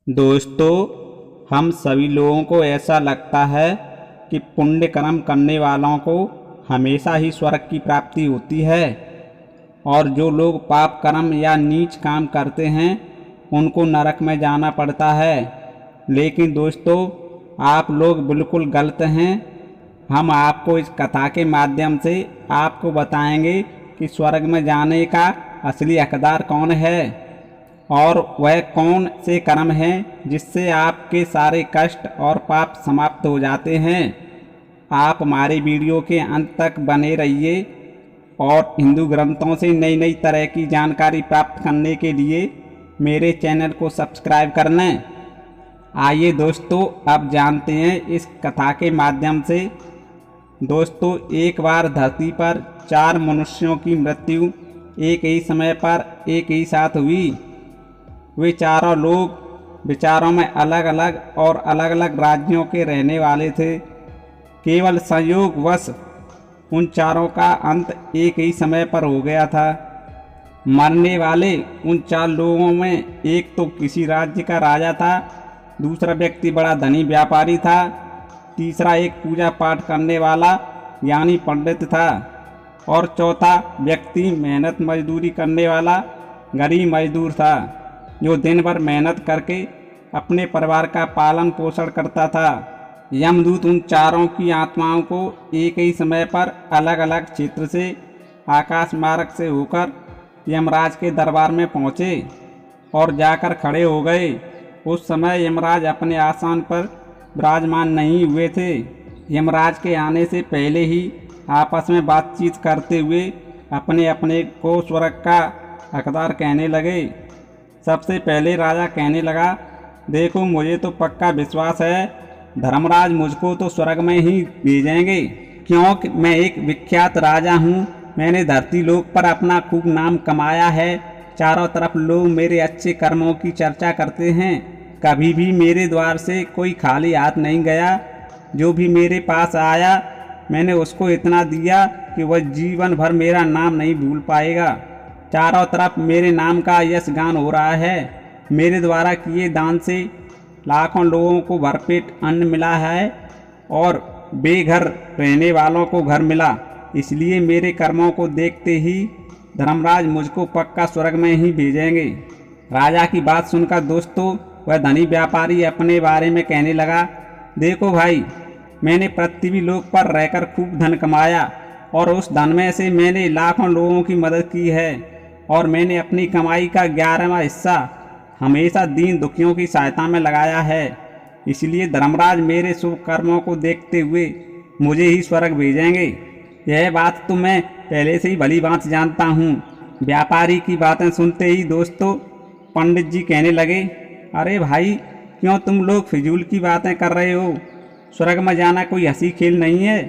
दोस्तों, हम सभी लोगों को ऐसा लगता है कि पुण्य कर्म करने वालों को हमेशा ही स्वर्ग की प्राप्ति होती है और जो लोग पाप कर्म या नीच काम करते हैं उनको नरक में जाना पड़ता है। लेकिन दोस्तों, आप लोग बिल्कुल गलत हैं। हम आपको इस कथा के माध्यम से आपको बताएंगे कि स्वर्ग में जाने का असली हकदार कौन है और वह कौन से कर्म हैं जिससे आपके सारे कष्ट और पाप समाप्त हो जाते हैं। आप हमारे वीडियो के अंत तक बने रहिए और हिंदू ग्रंथों से नई नई तरह की जानकारी प्राप्त करने के लिए मेरे चैनल को सब्सक्राइब कर लें। आइए दोस्तों, अब जानते हैं इस कथा के माध्यम से। दोस्तों, एक बार धरती पर 4 मनुष्यों की मृत्यु एक ही समय पर एक ही साथ हुई। वे चारों लोग विचारों में अलग अलग और अलग अलग राज्यों के रहने वाले थे। केवल संयोगवश उन चारों का अंत एक ही समय पर हो गया था। मरने वाले उन 4 लोगों में एक तो किसी राज्य का राजा था, दूसरा व्यक्ति बड़ा धनी व्यापारी था, तीसरा एक पूजा पाठ करने वाला यानी पंडित था और चौथा व्यक्ति मेहनत मजदूरी करने वाला गरीब मजदूर था जो दिन भर मेहनत करके अपने परिवार का पालन पोषण करता था। यमदूत उन चारों की आत्माओं को एक ही समय पर अलग अलग क्षेत्र से आकाश मार्ग से होकर यमराज के दरबार में पहुँचे और जाकर खड़े हो गए। उस समय यमराज अपने आसन पर विराजमान नहीं हुए थे। यमराज के आने से पहले ही आपस में बातचीत करते हुए अपने अपने को स्वर्ग का हकदार कहने लगे। सबसे पहले राजा कहने लगा, देखो मुझे तो पक्का विश्वास है धर्मराज मुझको तो स्वर्ग में ही भेजेंगे, क्योंकि मैं एक विख्यात राजा हूँ। मैंने धरती लोक पर अपना खूब नाम कमाया है। चारों तरफ लोग मेरे अच्छे कर्मों की चर्चा करते हैं। कभी भी मेरे द्वार से कोई खाली हाथ नहीं गया। जो भी मेरे पास आया मैंने उसको इतना दिया कि वह जीवन भर मेरा नाम नहीं भूल पाएगा। चारों तरफ मेरे नाम का यश गान हो रहा है। मेरे द्वारा किए दान से लाखों लोगों को भरपेट अन्न मिला है और बेघर रहने वालों को घर मिला। इसलिए मेरे कर्मों को देखते ही धर्मराज मुझको पक्का स्वर्ग में ही भेजेंगे। राजा की बात सुनकर दोस्तों, वह धनी व्यापारी अपने बारे में कहने लगा, देखो भाई, मैंने पृथ्वी लोक पर रहकर खूब धन कमाया और उस धन में से मैंने लाखों लोगों की मदद की है और मैंने अपनी कमाई का 11वां हिस्सा हमेशा दीन दुखियों की सहायता में लगाया है। इसलिए धर्मराज मेरे शुभ कर्मों को देखते हुए मुझे ही स्वर्ग भेजेंगे। यह बात तो मैं पहले से ही भली भांति जानता हूँ। व्यापारी की बातें सुनते ही दोस्तों पंडित जी कहने लगे, अरे भाई, क्यों तुम लोग फिजूल की बातें कर रहे हो? स्वर्ग में जाना कोई हंसी खेल नहीं है।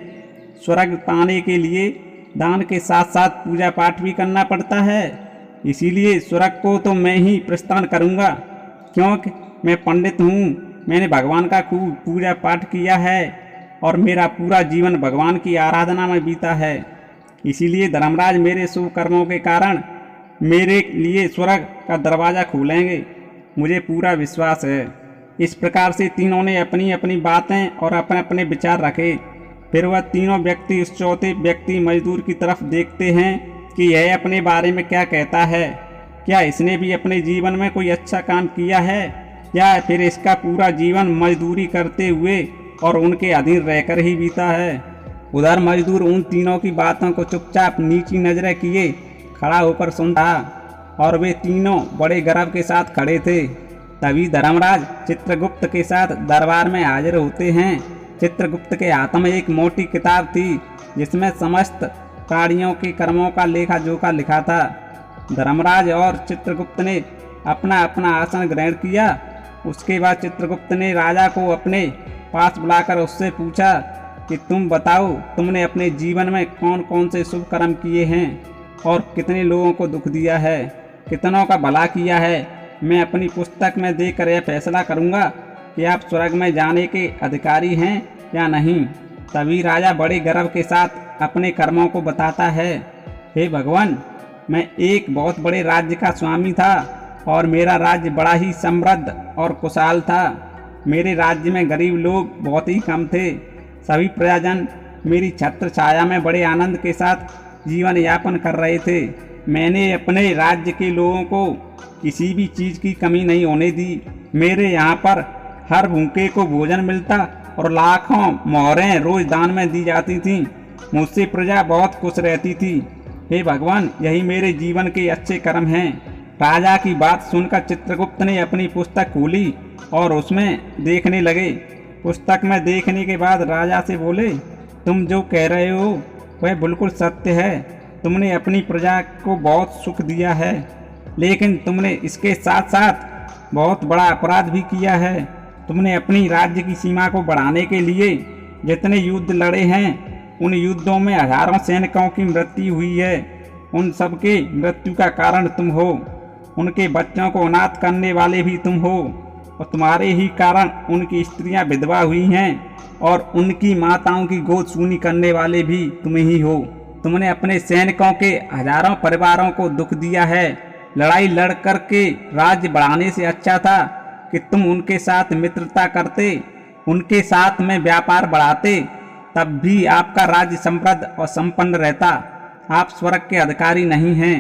स्वर्ग पाने के लिए दान के साथ साथ पूजा पाठ भी करना पड़ता है। इसीलिए स्वर्ग को तो मैं ही प्रस्थान करूँगा, क्योंकि मैं पंडित हूँ। मैंने भगवान का खूब पूजा पाठ किया है और मेरा पूरा जीवन भगवान की आराधना में बीता है। इसीलिए धर्मराज मेरे शुभ कर्मों के कारण मेरे लिए स्वर्ग का दरवाज़ा खोलेंगे, मुझे पूरा विश्वास है। इस प्रकार से तीनों ने अपनी अपनी बातें और अपने अपने विचार रखे। फिर वह तीनों व्यक्ति उस चौथे व्यक्ति मजदूर की तरफ देखते हैं कि यह अपने बारे में क्या कहता है। क्या इसने भी अपने जीवन में कोई अच्छा काम किया है या फिर इसका पूरा जीवन मजदूरी करते हुए और उनके अधीन रहकर ही बीता है। उधर मजदूर उन तीनों की बातों को चुपचाप नीची नजरें किए खड़ा होकर सुनता और वे तीनों बड़े गर्व के साथ खड़े थे। तभी धर्मराज चित्रगुप्त के साथ दरबार में हाजिर होते हैं। चित्रगुप्त के हाथ में एक मोटी किताब थी जिसमें समस्त प्राणियों के कर्मों का लेखा जोखा लिखा था। धर्मराज और चित्रगुप्त ने अपना अपना आसन ग्रहण किया। उसके बाद चित्रगुप्त ने राजा को अपने पास बुलाकर उससे पूछा कि तुम बताओ, तुमने अपने जीवन में कौन कौन से शुभ कर्म किए हैं और कितने लोगों को दुख दिया है, कितनों का भला किया है। मैं अपनी पुस्तक में देखकर यह फैसला करूँगा कि आप स्वर्ग में जाने के अधिकारी हैं या नहीं। तभी राजा बड़े गर्व के साथ अपने कर्मों को बताता है, हे भगवान, मैं एक बहुत बड़े राज्य का स्वामी था और मेरा राज्य बड़ा ही समृद्ध और खुशहाल था। मेरे राज्य में गरीब लोग बहुत ही कम थे। सभी प्रजाजन मेरी छत्र छाया में बड़े आनंद के साथ जीवन यापन कर रहे थे। मैंने अपने राज्य के लोगों को किसी भी चीज़ की कमी नहीं होने दी। मेरे यहाँ पर हर भूखे को भोजन मिलता और लाखों मोहरें रोज दान में दी जाती थीं। मुझसे प्रजा बहुत खुश रहती थी। हे भगवान, यही मेरे जीवन के अच्छे कर्म हैं। राजा की बात सुनकर चित्रगुप्त ने अपनी पुस्तक खोली और उसमें देखने लगे। पुस्तक में देखने के बाद राजा से बोले, तुम जो कह रहे हो वह बिल्कुल सत्य है। तुमने अपनी प्रजा को बहुत सुख दिया है, लेकिन तुमने इसके साथ साथ बहुत बड़ा अपराध भी किया है। तुमने अपनी राज्य की सीमा को बढ़ाने के लिए जितने युद्ध लड़े हैं, उन युद्धों में हजारों सैनिकों की मृत्यु हुई है। उन सबके मृत्यु का कारण तुम हो। उनके बच्चों को अनाथ करने वाले भी तुम हो, और तुम्हारे ही कारण उनकी स्त्रियां विधवा हुई हैं और उनकी माताओं की गोद सूनी करने वाले भी तुम ही हो। तुमने अपने सैनिकों के हजारों परिवारों को दुख दिया है। लड़ाई लड़ कर के राज्य बढ़ाने से अच्छा था कि तुम उनके साथ मित्रता करते, उनके साथ में व्यापार बढ़ाते, तब भी आपका राज्य समृद्ध और संपन्न रहता। आप स्वर्ग के अधिकारी नहीं हैं।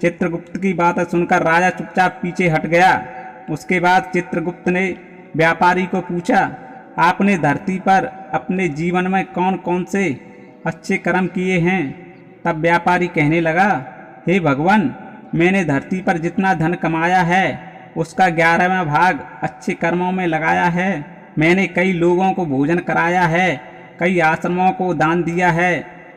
चित्रगुप्त की बातें सुनकर राजा चुपचाप पीछे हट गया। उसके बाद चित्रगुप्त ने व्यापारी को पूछा, आपने धरती पर अपने जीवन में कौन कौन से अच्छे कर्म किए हैं? तब व्यापारी कहने लगा, हे भगवान, मैंने धरती पर जितना धन कमाया है उसका 11वां भाग अच्छे कर्मों में लगाया है। मैंने कई लोगों को भोजन कराया है, कई आश्रमों को दान दिया है,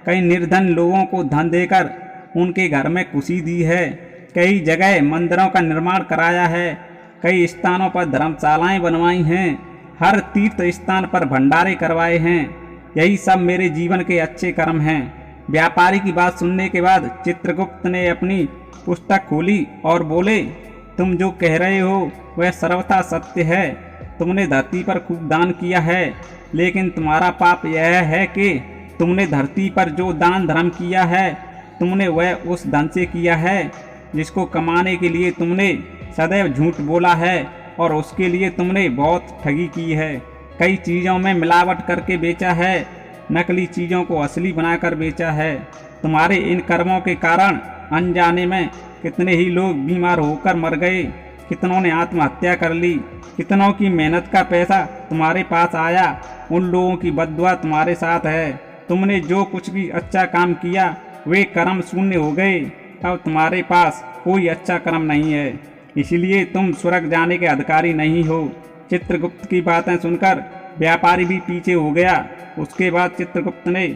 कई निर्धन लोगों को धन देकर उनके घर में खुशी दी है, कई जगह मंदिरों का निर्माण कराया है, कई स्थानों पर धर्मशालाएं बनवाई हैं, हर तीर्थ स्थान पर भंडारे करवाए हैं। यही सब मेरे जीवन के अच्छे कर्म हैं। व्यापारी की बात सुनने के बाद चित्रगुप्त ने अपनी पुस्तक खोली और बोले, तुम जो कह रहे हो वह सर्वथा सत्य है। तुमने धरती पर खूब दान किया है, लेकिन तुम्हारा पाप यह है कि तुमने धरती पर जो दान धर्म किया है, तुमने वह उस धन से किया है जिसको कमाने के लिए तुमने सदैव झूठ बोला है और उसके लिए तुमने बहुत ठगी की है। कई चीज़ों में मिलावट करके बेचा है, नकली चीज़ों को असली बनाकर बेचा है। तुम्हारे इन कर्मों के कारण अनजाने में कितने ही लोग बीमार होकर मर गए, कितनों ने आत्महत्या कर ली, कितनों की मेहनत का पैसा तुम्हारे पास आया, उन लोगों की बद्दुआ तुम्हारे साथ है। तुमने जो कुछ भी अच्छा काम किया वे कर्म शून्य हो गए। अब तुम्हारे पास कोई अच्छा कर्म नहीं है, इसलिए तुम स्वर्ग जाने के अधिकारी नहीं हो। चित्रगुप्त की बातें सुनकर व्यापारी भी पीछे हो गया। उसके बाद चित्रगुप्त ने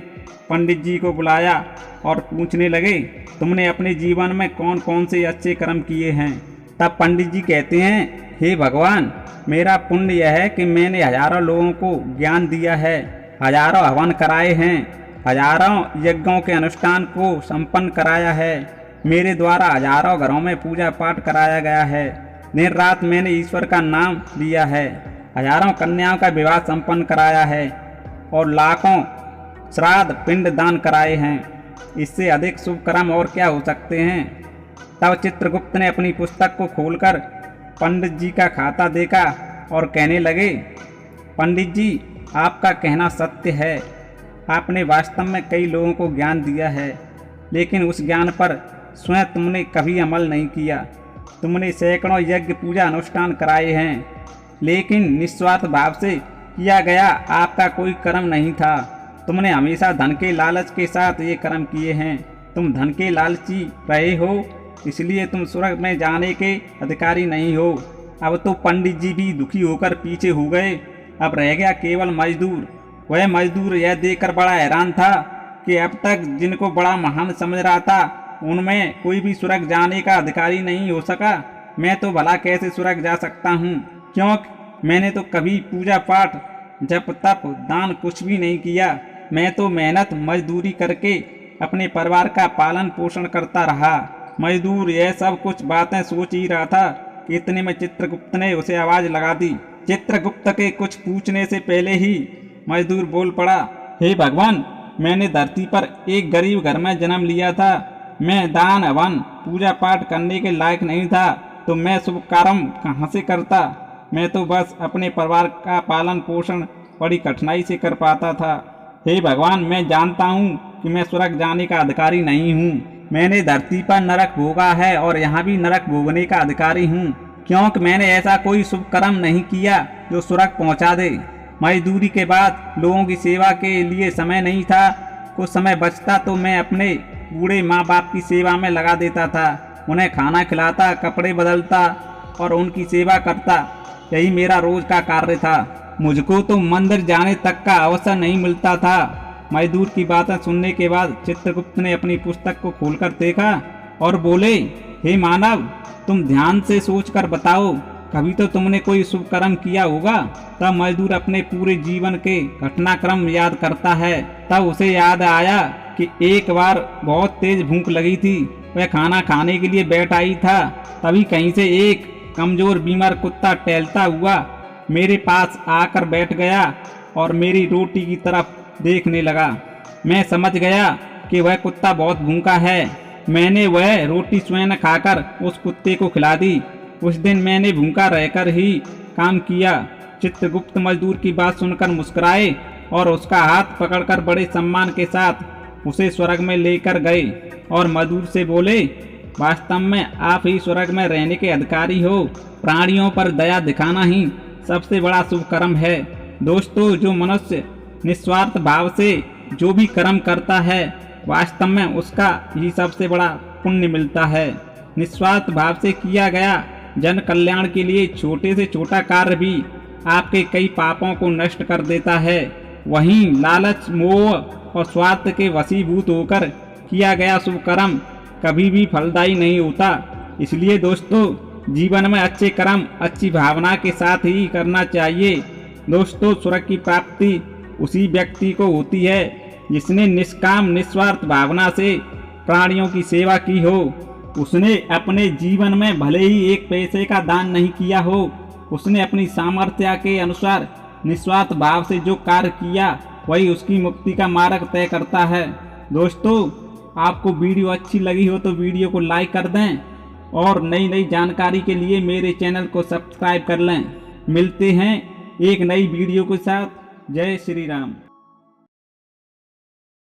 पंडित जी को बुलाया और पूछने लगे, तुमने अपने जीवन में कौन कौन से अच्छे कर्म किए हैं? तब पंडित जी कहते हैं, हे भगवान, मेरा पुण्य यह है कि मैंने हजारों लोगों को ज्ञान दिया है, हजारों हवन कराए हैं, हजारों यज्ञों के अनुष्ठान को संपन्न कराया है। मेरे द्वारा हजारों घरों में पूजा पाठ कराया गया है। दिन रात मैंने ईश्वर का नाम लिया है, हजारों कन्याओं का विवाह संपन्न कराया है और लाखों श्राद्ध पिंड दान कराए हैं। इससे अधिक शुभ कर्म और क्या हो सकते हैं? तब चित्रगुप्त ने अपनी पुस्तक को खोलकर पंडित जी का खाता देखा और कहने लगे, पंडित जी, आपका कहना सत्य है। आपने वास्तव में कई लोगों को ज्ञान दिया है, लेकिन उस ज्ञान पर स्वयं तुमने कभी अमल नहीं किया। तुमने सैकड़ों यज्ञ पूजा अनुष्ठान कराए हैं, लेकिन निस्वार्थ भाव से किया गया आपका कोई कर्म नहीं था। तुमने हमेशा धन के लालच के साथ ये कर्म किए हैं। तुम धन के लालची रहे हो, इसलिए तुम स्वर्ग में जाने के अधिकारी नहीं हो। अब तो पंडित जी भी दुखी होकर पीछे हो गए। अब रह गया केवल मजदूर। वह मजदूर यह देखकर बड़ा हैरान था कि अब तक जिनको बड़ा महान समझ रहा था, उनमें कोई भी स्वर्ग जाने का अधिकारी नहीं हो सका। मैं तो भला कैसे स्वर्ग जा सकता हूँ, क्योंकि मैंने तो कभी पूजा पाठ, जप तप, दान कुछ भी नहीं किया। मैं तो मेहनत मजदूरी करके अपने परिवार का पालन पोषण करता रहा। मजदूर यह सब कुछ बातें सोच ही रहा था कि इतने में चित्रगुप्त ने उसे आवाज़ लगा दी। चित्रगुप्त के कुछ पूछने से पहले ही मजदूर बोल पड़ा, हे भगवान, मैंने धरती पर एक गरीब घर में जन्म लिया था। मैं दान हवन पूजा पाठ करने के लायक नहीं था, तो मैं शुभ कर्म कहाँ से करता। मैं तो बस अपने परिवार का पालन पोषण बड़ी कठिनाई से कर पाता था। हे भगवान, मैं जानता हूँ कि मैं स्वर्ग जाने का अधिकारी नहीं हूँ। मैंने धरती पर नरक भोगा है और यहाँ भी नरक भोगने का अधिकारी हूँ, क्योंकि मैंने ऐसा कोई शुभ कर्म नहीं किया जो स्वर्ग पहुँचा दे। मजदूरी के बाद लोगों की सेवा के लिए समय नहीं था। कुछ समय बचता तो मैं अपने बूढ़े माँ बाप की सेवा में लगा देता था। उन्हें खाना खिलाता, कपड़े बदलता और उनकी सेवा करता। यही मेरा रोज का कार्य था। मुझको तो मंदिर जाने तक का अवसर नहीं मिलता था। मजदूर की बातें सुनने के बाद चित्रगुप्त ने अपनी पुस्तक को खोलकर देखा और बोले, हे मानव, तुम ध्यान से सोचकर बताओ, कभी तो तुमने कोई शुभ कर्म किया होगा। तब मजदूर अपने पूरे जीवन के घटनाक्रम याद करता है। तब उसे याद आया कि एक बार बहुत तेज भूख लगी थी। वह खाना खाने के लिए बैठ आई था। तभी कहीं से एक कमजोर बीमार कुत्ता टहलता हुआ मेरे पास आकर बैठ गया और मेरी रोटी की तरफ देखने लगा। मैं समझ गया कि वह कुत्ता बहुत भूखा है। मैंने वह रोटी स्वयं खाकर उस कुत्ते को खिला दी। उस दिन मैंने भूखा रहकर ही काम किया। चित्रगुप्त मजदूर की बात सुनकर मुस्कुराए और उसका हाथ पकड़कर बड़े सम्मान के साथ उसे स्वर्ग में लेकर गए और मजदूर से बोले, वास्तव में आप ही स्वर्ग में रहने के अधिकारी हो। प्राणियों पर दया दिखाना ही सबसे बड़ा शुभ कर्म है। दोस्तों, जो मनुष्य निस्वार्थ भाव से जो भी कर्म करता है, वास्तव में उसका ही सबसे बड़ा पुण्य मिलता है। निस्वार्थ भाव से किया गया जन कल्याण के लिए छोटे से छोटा कार्य भी आपके कई पापों को नष्ट कर देता है। वहीं लालच, मोह और स्वार्थ के वशीभूत होकर किया गया शुभ कर्म कभी भी फलदायी नहीं होता। इसलिए दोस्तों, जीवन में अच्छे कर्म अच्छी भावना के साथ ही करना चाहिए। दोस्तों, स्वर्ग की प्राप्ति उसी व्यक्ति को होती है जिसने निष्काम निस्वार्थ भावना से प्राणियों की सेवा की हो। उसने अपने जीवन में भले ही एक पैसे का दान नहीं किया हो, उसने अपनी सामर्थ्य के अनुसार निस्वार्थ भाव से जो कार्य किया, वही उसकी मुक्ति का मार्ग तय करता है। दोस्तों, आपको वीडियो अच्छी लगी हो तो वीडियो को लाइक कर दें और नई नई जानकारी के लिए मेरे चैनल को सब्सक्राइब कर लें। मिलते हैं एक नई वीडियो के साथ। जय श्री राम।